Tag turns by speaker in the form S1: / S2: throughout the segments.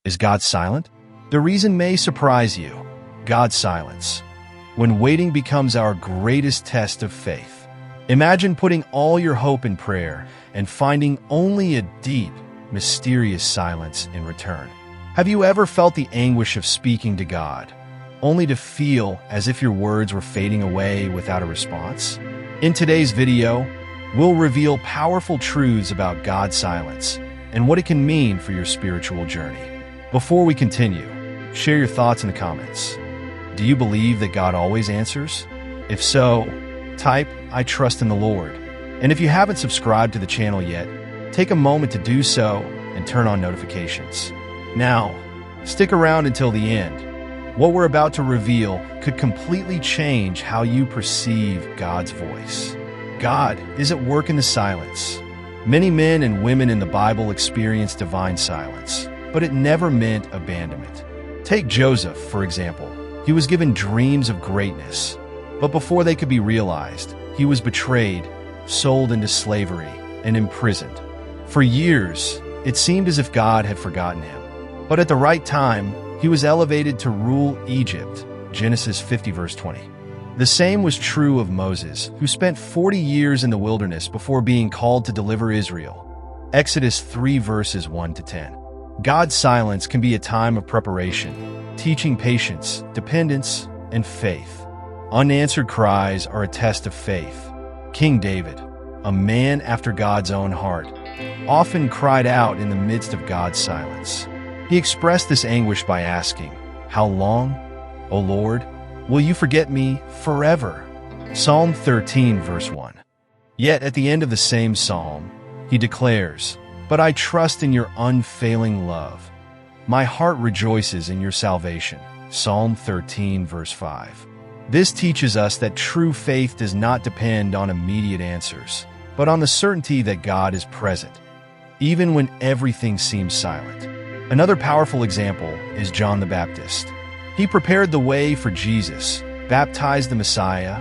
S1: Is God silent? The reason may surprise you. God's silence. When waiting becomes our greatest test of faith. Imagine putting all your hope in prayer and finding only a deep, mysterious silence in return. Have you ever felt the anguish of speaking to God, only to feel as if your words were fading away without a response? In today's video, we'll reveal powerful truths about God's silence and what it can mean for your spiritual journey. Before we continue, share your thoughts in the comments. Do you believe that God always answers? If so, type, "I trust in the Lord." And if you haven't subscribed to the channel yet, take a moment to do so and turn on notifications. Now, stick around until the end. What we're about to reveal could completely change how you perceive God's voice. God is at work in the silence. Many men and women in the Bible experienced divine silence, but it never meant abandonment. Take Joseph, for example. He was given dreams of greatness, but before they could be realized, he was betrayed, sold into slavery, and imprisoned. For years, it seemed as if God had forgotten him. But at the right time, he was elevated to rule Egypt, Genesis 50 verse 20. The same was true of Moses, who spent 40 years in the wilderness before being called to deliver Israel, Exodus 3 verses 1 to 10. God's silence can be a time of preparation, teaching patience, dependence, and faith. Unanswered cries are a test of faith. King David, a man after God's own heart, often cried out in the midst of God's silence. He expressed this anguish by asking, "How long, O Lord, will you forget me forever?" Psalm 13 verse 1. Yet at the end of the same psalm, he declares, "But I trust in your unfailing love. My heart rejoices in your salvation." Psalm 13 verse 5. This teaches us that true faith does not depend on immediate answers, but on the certainty that God is present, even when everything seems silent. Another powerful example is John the Baptist. He prepared the way for Jesus, baptized the Messiah,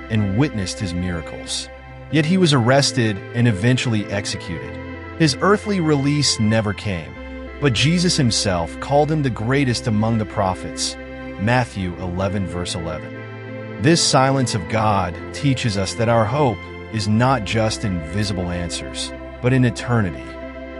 S1: and witnessed his miracles. Yet he was arrested and eventually executed. His earthly release never came, but Jesus himself called him the greatest among the prophets, Matthew 11 verse 11. This silence of God teaches us that our hope is not just in visible answers, but in eternity.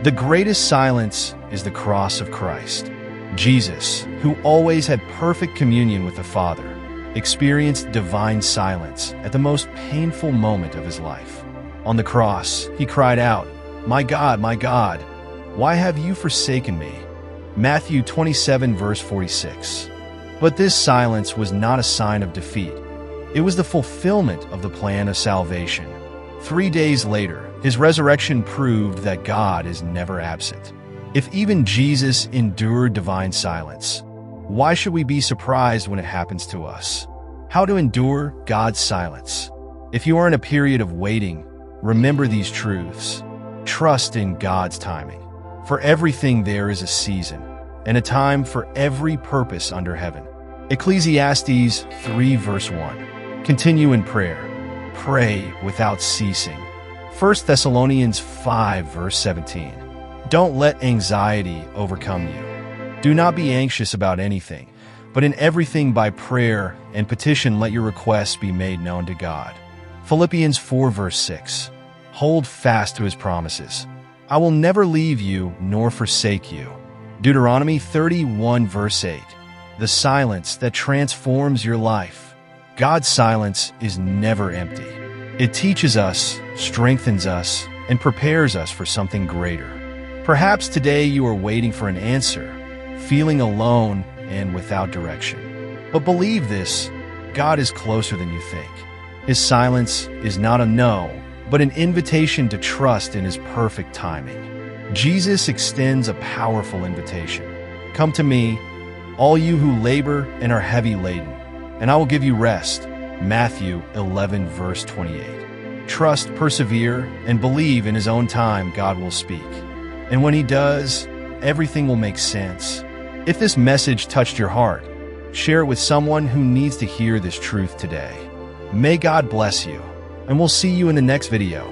S1: The greatest silence is the cross of Christ. Jesus, who always had perfect communion with the Father, experienced divine silence at the most painful moment of his life. On the cross, he cried out, my God, why have you forsaken me?" Matthew 27 verse 46. But this silence was not a sign of defeat. It was the fulfillment of the plan of salvation. 3 days later, his resurrection proved that God is never absent. If even Jesus endured divine silence, why should we be surprised when it happens to us? How to endure God's silence. If you are in a period of waiting, remember these truths. Trust in God's timing. For everything there is a season, and a time for every purpose under heaven. Ecclesiastes 3 verse 1. Continue in prayer. Pray without ceasing. 1 Thessalonians 5 verse 17. Don't let anxiety overcome you. Do not be anxious about anything, but in everything by prayer and petition let your requests be made known to God. Philippians 4 verse 6. Hold fast to his promises. I will never leave you nor forsake you. Deuteronomy 31 verse 8. The silence that transforms your life. God's silence is never empty. It teaches us, strengthens us, and prepares us for something greater. Perhaps today you are waiting for an answer, feeling alone and without direction. But believe this, God is closer than you think. His silence is not a no, but an invitation to trust in his perfect timing. Jesus extends a powerful invitation. Come to me, all you who labor and are heavy laden, and I will give you rest. Matthew 11 verse 28. Trust, persevere, and believe in his own time God will speak. And when he does, everything will make sense. If this message touched your heart, share it with someone who needs to hear this truth today. May God bless you, and we'll see you in the next video.